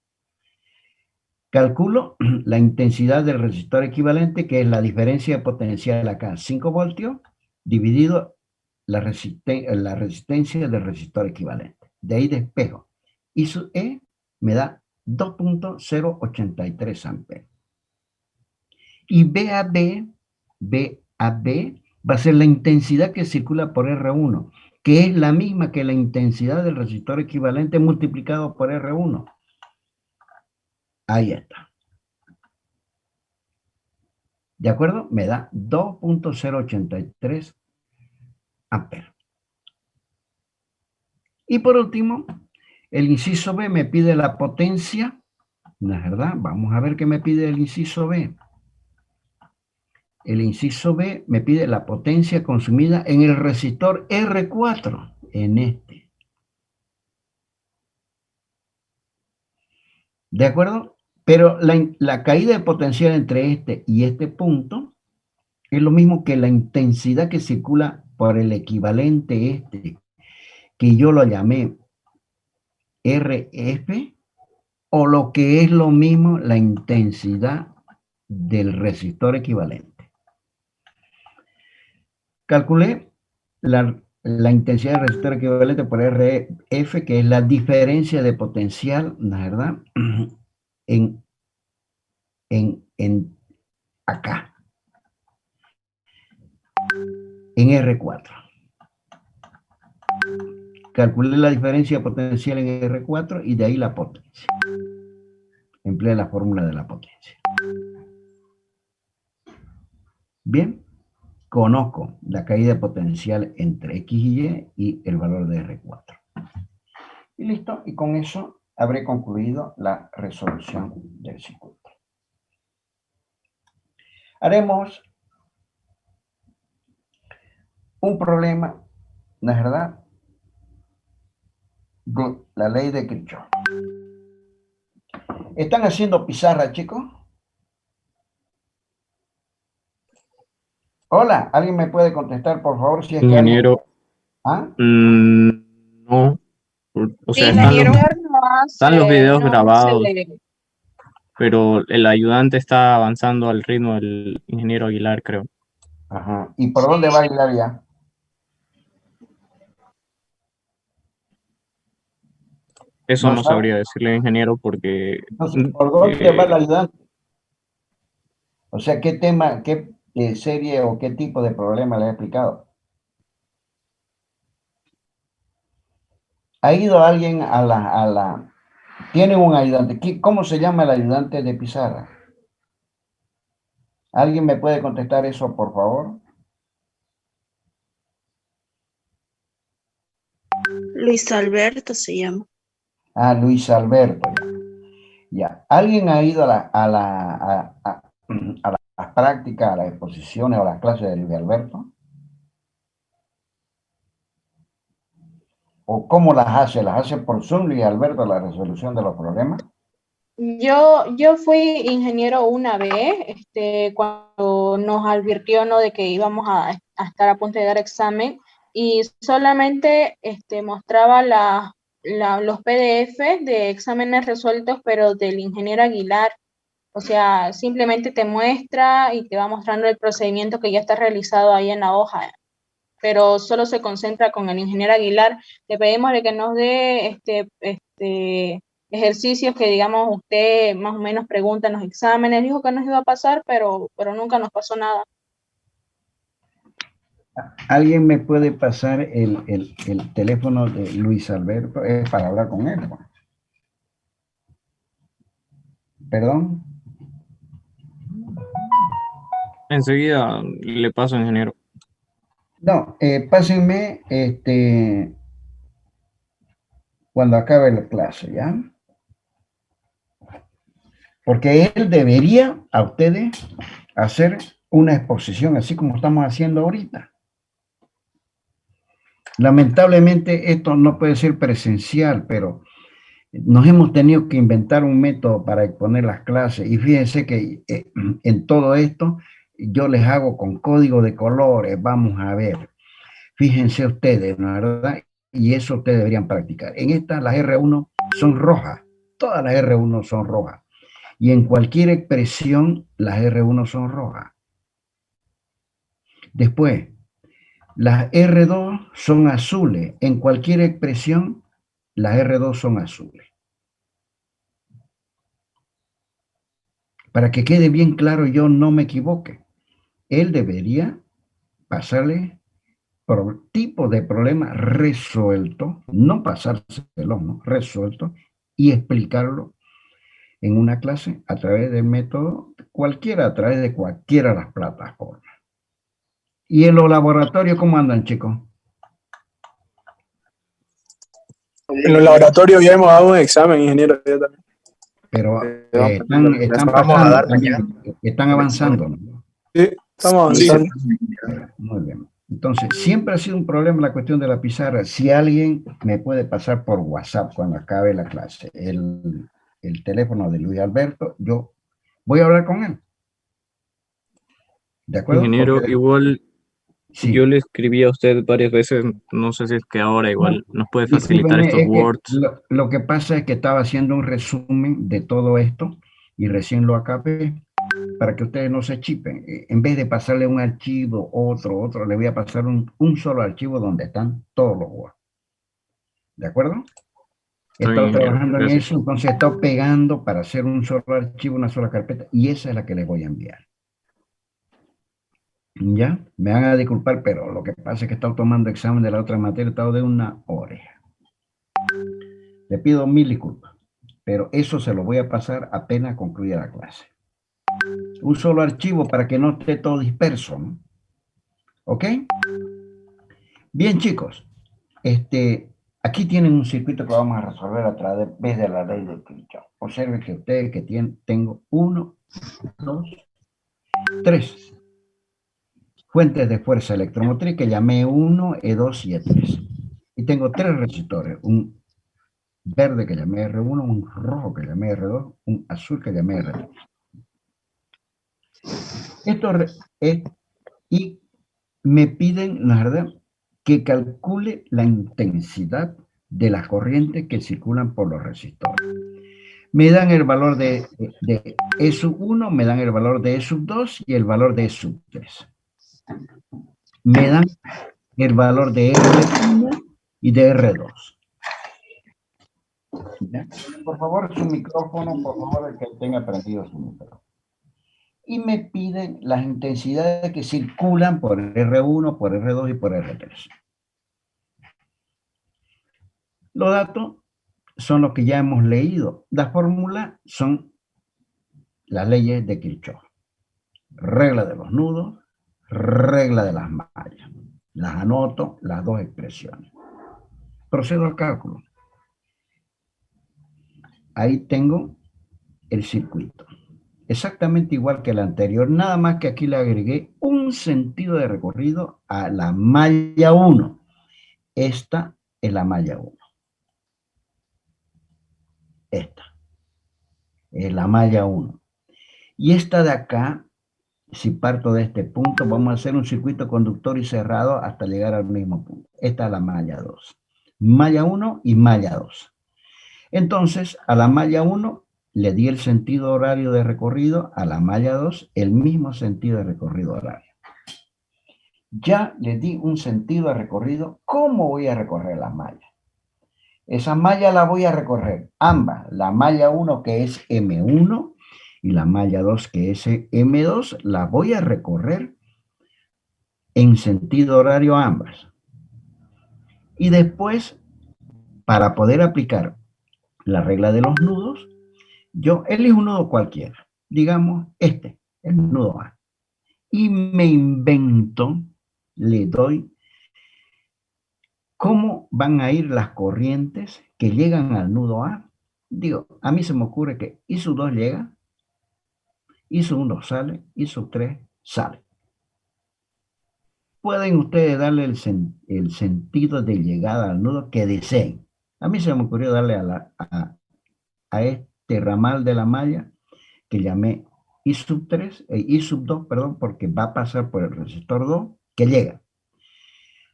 Calculo la intensidad del resistor equivalente, que es la diferencia de potencial acá, 5 voltios, dividido la resistencia del resistor equivalente. De ahí despejo. Y su E me da 2.083 amperes. Y BAB va a ser la intensidad que circula por R1, que es la misma que la intensidad del resistor equivalente multiplicado por R1. Ahí está. ¿De acuerdo? Me da 2.083 amperes. Y por último, el inciso B me pide la potencia, ¿no es verdad? Vamos a ver qué me pide el inciso B. El inciso B me pide la potencia consumida en el resistor R4, en este. ¿De acuerdo? Pero la caída de potencial entre este y este punto es lo mismo que la intensidad que circula por el equivalente que yo lo llamé RF, o lo que es lo mismo la intensidad del resistor equivalente. Calculé la la intensidad del resistor equivalente por RF, que es la diferencia de potencial, ¿no es verdad? En acá, en R4. Calculé la diferencia potencial en R4 y de ahí la potencia. Empleé la fórmula de la potencia. Bien, conozco la caída potencial entre X y el valor de R4. Y listo, y con eso habré concluido la resolución del circuito. Haremos un problema, ¿no es verdad?, de la ley de Kirchhoff. ¿Están haciendo pizarra, chicos? Hola, ¿alguien me puede contestar, por favor, si es que alguien... Ingeniero, ¿Ah? no. O Sí, sea, ingeniero no están los hace, videos no grabados, hace. pero el ayudante está avanzando al ritmo del ingeniero Aguilar, creo. Ajá. ¿Y por dónde va a ir ya? Eso ¿No no sabe? sabría decirle al ingeniero porque Entonces, ¿por dónde va el eh, ayudante? O sea, ¿qué tema, qué serie o qué tipo de problema le he explicado? ¿Ha ido alguien a la... ¿Tiene un ayudante? ¿Cómo se llama el ayudante de pizarra? ¿Alguien me puede contestar eso, por favor? Luis Alberto se llama. Ah, Luis Alberto. Ya. ¿Alguien ha ido a las prácticas, a las exposiciones o a las clases de Luis Alberto? ¿O cómo las hace? ¿Las hace por Zoom, Luis Alberto, la resolución de los problemas? Yo fui ingeniero una vez, cuando nos advirtió, ¿no?, de que íbamos a estar a punto de dar examen, y solamente mostraba los PDF de exámenes resueltos, pero del ingeniero Aguilar. O sea, simplemente te muestra y te va mostrando el procedimiento que ya está realizado ahí en la hoja, pero solo se concentra con el ingeniero Aguilar. Le pedimos de que nos dé ejercicios que, digamos, usted más o menos pregunta en los exámenes. Dijo que nos iba a pasar, pero nunca nos pasó nada. ¿Alguien me puede pasar el teléfono de Luis Alberto? Es para hablar con él. ¿Perdón? enseguida le paso, ingeniero. No, pásenme cuando acabe la clase, ¿ya? Porque él debería a ustedes hacer una exposición así como estamos haciendo ahorita. Lamentablemente esto no puede ser presencial, pero nos hemos tenido que inventar un método para exponer las clases. Y fíjense que en todo esto yo les hago con código de colores, vamos a ver. Fíjense ustedes, ¿no es verdad? Y eso ustedes deberían practicar. En esta las R1 son rojas, todas las R1 son rojas. Y en cualquier expresión las R1 son rojas. Después, las R2 son azules. En cualquier expresión, las R2 son azules. Para que quede bien claro, yo no me equivoque. Él debería pasarle por tipo de problema resuelto, no pasárselo, ¿no? Resuelto, y explicarlo en una clase a través del método cualquiera, a través de cualquiera de las plataformas. ¿Y en los laboratorios cómo andan, chicos? En los laboratorios ya hemos dado un examen, ingeniero. Pero están Vamos a pasando, dar mañana. están avanzando, ¿no? Sí, estamos Sí. avanzando. Muy bien. Entonces, siempre ha sido un problema la cuestión de la pizarra. Si alguien me puede pasar por WhatsApp cuando acabe la clase el teléfono de Luis Alberto, yo voy a hablar con él. ¿De acuerdo? Ingeniero, Porque, igual sí. yo le escribí a usted varias veces, no sé si es que ahora igual nos puede facilitar Discúlpeme, estos es que Words. lo que pasa es que estaba haciendo un resumen de todo esto y recién lo acabé. para que ustedes no se chipen. En vez de pasarle un archivo, otro, le voy a pasar un solo archivo donde están todos los Word. ¿De acuerdo? He Está bien, estado ingeniero. trabajando en Gracias. eso, entonces he estado pegando para hacer un solo archivo, una sola carpeta, y esa es la que les voy a enviar. ¿Ya? Me van a disculpar, pero lo que pasa es que he estado tomando examen de la otra materia, he estado de una hora. Le pido 1000 disculpas, pero eso se lo voy a pasar apenas concluya la clase. Un solo archivo para que no esté todo disperso, ¿no? ¿Ok? Bien, chicos. Aquí tienen un circuito que vamos a resolver a través de la ley de Kirchhoff. Observen que ustedes que tengo 1, 2, 3 fuentes de fuerza electromotriz que llamé E1, E2 y E3. Y tengo 3 resistores, un verde que llamé R1, un rojo que llamé R2, un azul que llamé R3. Y me piden, la verdad, que calcule la intensidad de las corrientes que circulan por los resistores. Me dan el valor de E sub 1, me dan el valor de E sub 2 y el valor de E sub 3. Me dan el valor de R1 y de R2. ¿Ya? Por favor, su micrófono, por favor, el que tenga prendido su micrófono. Y me piden las intensidades que circulan por R1, por R2 y por R3. Los datos son los que ya hemos leído. Las fórmulas son las leyes de Kirchhoff. Regla de los nudos, regla de las mallas. Las anoto, las dos expresiones. Procedo al cálculo. Ahí tengo el circuito. Exactamente igual que el anterior, nada más que aquí le agregué un sentido de recorrido a la malla 1. Esta es la malla 1. Esta es la malla 1. Y esta de acá, si parto de este punto, vamos a hacer un circuito conductor y cerrado hasta llegar al mismo punto. Esta es la malla 2. Malla 1 y malla 2. Entonces, a la malla 1 le di el sentido horario de recorrido, a la malla 2 el mismo sentido de recorrido horario. Ya le di un sentido de recorrido. ¿Cómo voy a recorrer las mallas? Esa malla la voy a recorrer ambas, la malla 1 que es M1 y la malla 2 que es M2, la voy a recorrer en sentido horario ambas. Y después, para poder aplicar la regla de los nudos, yo elijo un nudo cualquiera, digamos el nudo A, y me invento, le doy cómo van a ir las corrientes que llegan al nudo A. Digo, a mí se me ocurre que I sub 2 llega, I sub 1 sale, I sub 3 sale. Pueden ustedes darle el sentido de llegada al nudo que deseen. A mí se me ocurrió darle a este ramal de la malla que llamé I sub 3, I sub 2, perdón, porque va a pasar por el resistor 2 que llega.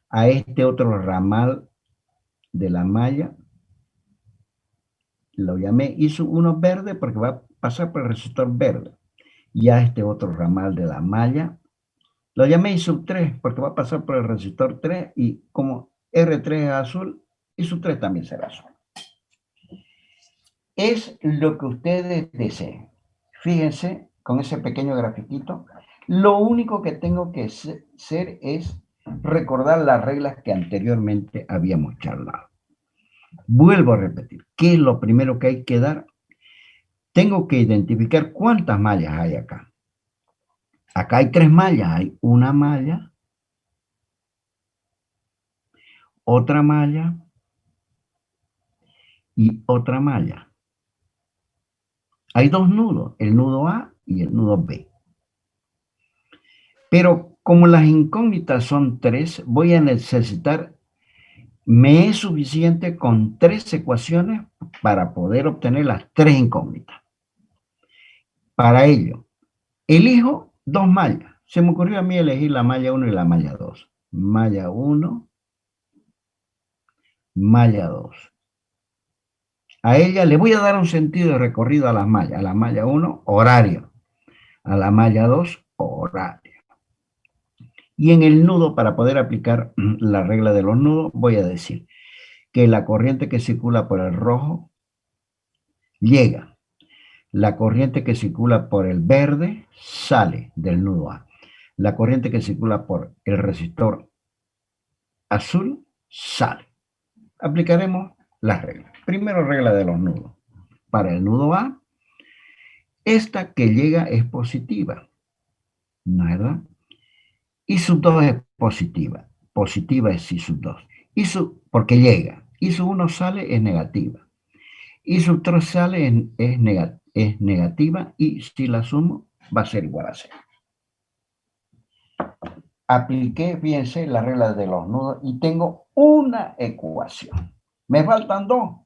A este otro ramal de la malla lo llamé I sub 1 verde porque va a pasar por el resistor verde. Y a este otro ramal de la malla lo llamé I sub 3 porque va a pasar por el resistor 3 y como R3 es azul, I sub 3 también será azul. Es lo que ustedes deseen. Fíjense con ese pequeño grafiquito. Lo único que tengo que hacer es recordar las reglas que anteriormente habíamos charlado. Vuelvo a repetir. ¿Qué es lo primero que hay que dar? Tengo que identificar cuántas mallas hay acá. Acá hay 3 mallas. Hay una malla, otra malla y otra malla. Hay 2 nudos, el nudo A y el nudo B. Pero como las incógnitas son 3, voy a necesitar, me es suficiente con 3 ecuaciones para poder obtener las 3 incógnitas. Para ello, elijo 2 mallas. Se me ocurrió a mí elegir la malla 1 y la malla 2. Malla 1, malla 2. A ella le voy a dar un sentido de recorrido a las mallas. A la malla 1, horario. a la malla 2 horario. Y en el nudo, para poder aplicar la regla de los nudos, voy a decir que la corriente que circula por el rojo llega. La corriente que circula por el verde sale del nudo A. La corriente que circula por el resistor azul sale. Aplicaremos las reglas. Primero, regla de los nudos. Para el nudo A, esta que llega es positiva, ¿no es verdad? I sub 2 es positiva. Positiva es I sub 2. Porque llega. I sub 1 sale es negativa. I sub 3 sale es negativa y si la sumo va a ser igual a 0. Apliqué, fíjense, la regla de los nudos y tengo una ecuación. Me faltan dos.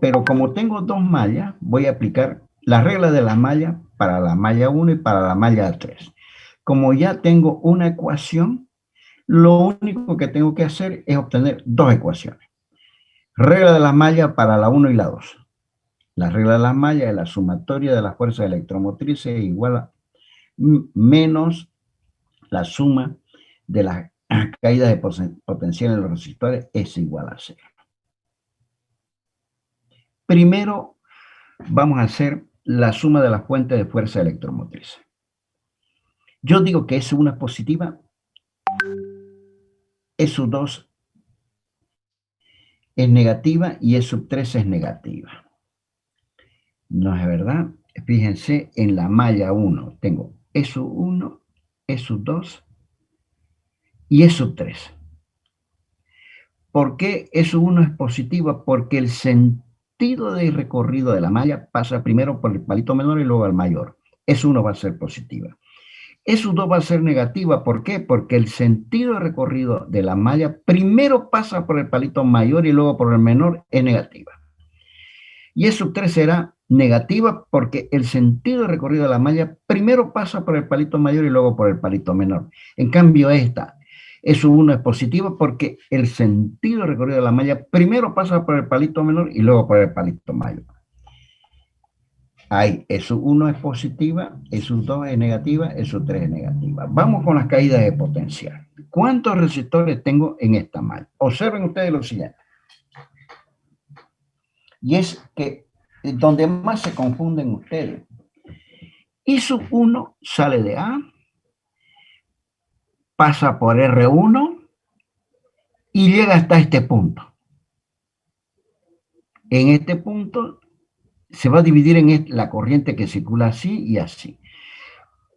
Pero como tengo dos mallas, voy a aplicar la regla de la malla para la malla 1 y para la malla 3. Como ya tengo una ecuación, lo único que tengo que hacer es obtener dos ecuaciones. Regla de la malla para la 1 y la 2. La regla de la malla es la sumatoria de las fuerzas electromotrices igual a menos la suma de las caídas de potencial en los resistores es igual a 0. Primero vamos a hacer la suma de las fuentes de fuerza electromotriz. Yo digo que S1 es positiva, S2 es negativa y S3 es negativa. No es verdad. Fíjense, en la malla 1 tengo S1, S2 y S3. ¿Por qué S1 es positiva? Porque el sentido de recorrido de la malla pasa primero por el palito menor y luego al mayor. S1 va a ser positiva. S2 va a ser negativa. ¿Por qué? Porque el sentido de recorrido de la malla primero pasa por el palito mayor y luego por el menor es negativa. Y S3 será negativa porque el sentido de recorrido de la malla primero pasa por el palito mayor y luego por el palito menor. En cambio esta, S1 es positiva porque el sentido de recorrido de la malla primero pasa por el palito menor y luego por el palito mayor. Ahí, S1 es positiva, S2 es negativa, S3 es negativa. Vamos con las caídas de potencial. ¿Cuántos resistores tengo en esta malla? Observen ustedes lo siguiente. Y es que donde más se confunden ustedes. I sub 1 sale de A, pasa por R1 y llega hasta este punto. En este punto se va a dividir en la corriente que circula así y así.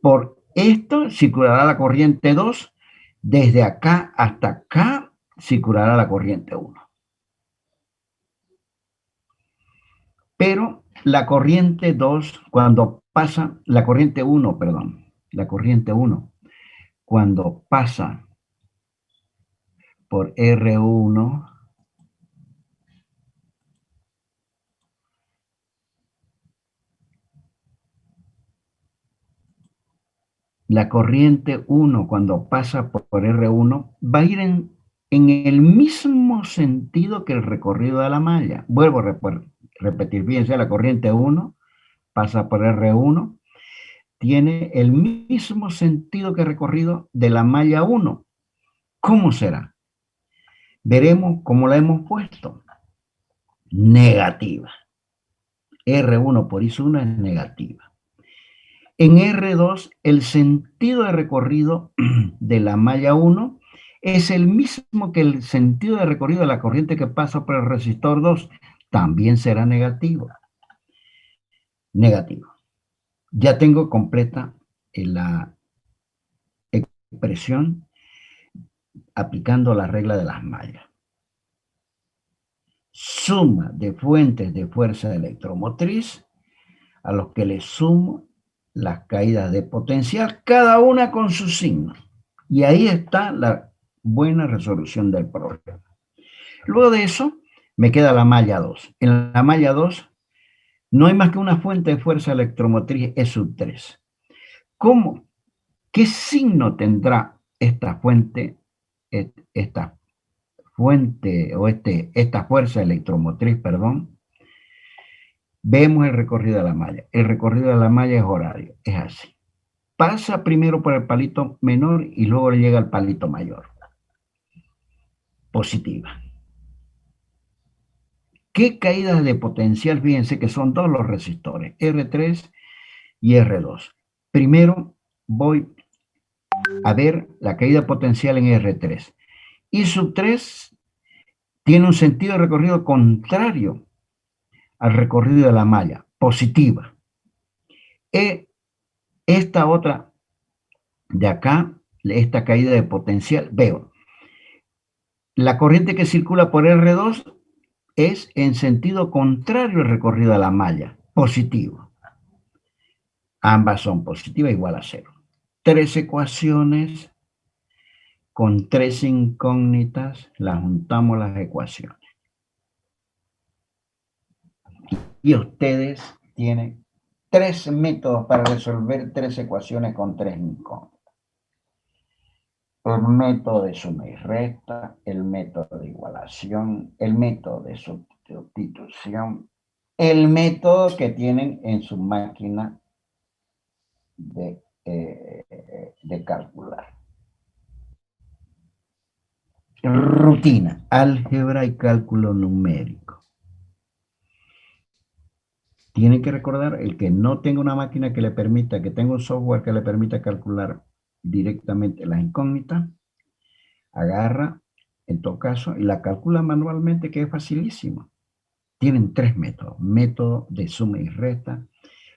Por esto circulará la corriente 2, desde acá hasta acá circulará la corriente 1. Pero la corriente 2, cuando pasa, la corriente 1, cuando pasa por R1, la corriente 1 cuando pasa por R1 va a ir en el mismo sentido que el recorrido de la malla. Vuelvo a repetir, fíjense, la corriente 1 pasa por R1, tiene el mismo sentido que el recorrido de la malla 1. ¿Cómo será? Veremos cómo la hemos puesto. Negativa. R1 por I1 es negativa. En R2, el sentido de recorrido de la malla 1 es el mismo que el sentido de recorrido de la corriente que pasa por el resistor 2. También será negativo. Negativo. Ya tengo completa la expresión aplicando la regla de las mallas. Suma de fuentes de fuerza electromotriz a los que le sumo las caídas de potencial, cada una con su signo. Y ahí está la buena resolución del problema. Luego de eso, me queda la malla 2. En la malla 2 no hay más que una fuente de fuerza electromotriz E sub 3. ¿Cómo? ¿Qué signo tendrá esta fuente o esta fuerza electromotriz, perdón? Vemos el recorrido de la malla. El recorrido de la malla es horario, es así. Pasa primero por el palito menor y luego llega al palito mayor. Positiva. ¿Qué caídas de potencial? Fíjense que son dos los resistores, R3 y R2. Primero voy a ver la caída potencial en R3. Y sub 3 tiene un sentido de recorrido contrario al recorrido de la malla, positiva. Esta otra de acá, esta caída de potencial, veo. La corriente que circula por R2 es en sentido contrario al recorrido de la malla, positivo. Ambas son positivas, igual a 0. 3 ecuaciones con 3 incógnitas, las juntamos las ecuaciones. Y ustedes tienen 3 métodos para resolver 3 ecuaciones con 3 incógnitas. El método de suma y resta, el método de igualación, el método de sustitución, el método que tienen en su máquina de calcular. Rutina, álgebra y cálculo numérico. Tienen que recordar, el que no tenga una máquina que le permita, que tenga un software que le permita calcular directamente las incógnitas, agarra, en todo caso, y la calcula manualmente, que es facilísimo. Tienen 3 métodos: método de suma y resta,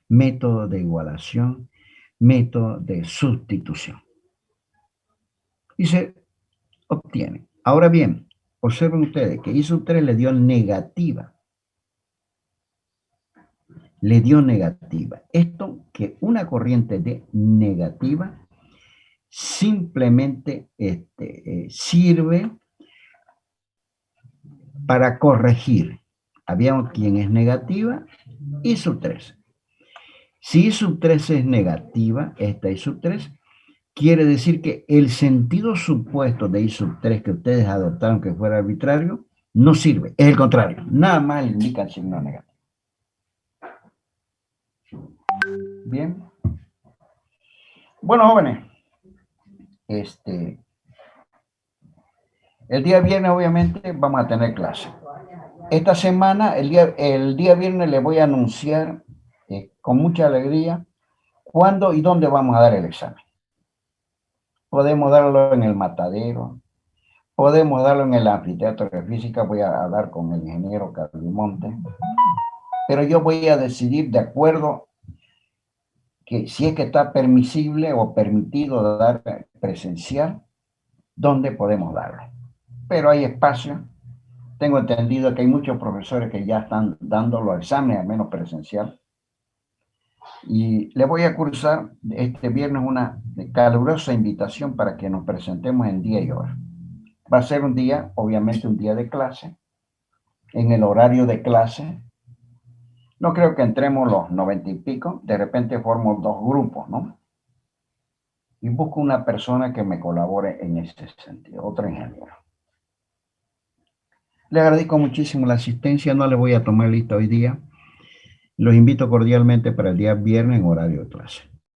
método de igualación, método de sustitución. Y se obtiene. Ahora bien, observen ustedes que I sub 3 le dio negativa. Le dio negativa. Esto, que una corriente de negativa simplemente sirve para corregir. Había quien es negativa, I sub 3. Si I sub 3 es negativa, esta I sub 3, quiere decir que el sentido supuesto de I sub 3 que ustedes adoptaron, que fuera arbitrario, no sirve. Es el contrario. Nada más le indica el signo negativo. Bien. Bueno, jóvenes. El día viernes, obviamente, vamos a tener clase. Esta semana, el día viernes, les voy a anunciar con mucha alegría cuándo y dónde vamos a dar el examen. Podemos darlo en el Matadero, podemos darlo en el anfiteatro de física, voy a dar con el ingeniero Carlimonte, pero yo voy a decidir de acuerdo que si es que está permisible o permitido dar presencial, dónde podemos darlo. Pero hay espacio. Tengo entendido que hay muchos profesores que ya están dando los exámenes, al menos presencial. Y le voy a cursar este viernes una calurosa invitación para que nos presentemos en día y hora. Va a ser un día, obviamente un día de clase. En el horario de clase, no creo que entremos los 90 y pico, de repente formo 2 grupos, ¿no? Y busco una persona que me colabore en ese sentido, otro ingeniero. Le agradezco muchísimo la asistencia, no le voy a tomar lista hoy día. Los invito cordialmente para el día viernes en horario de clase.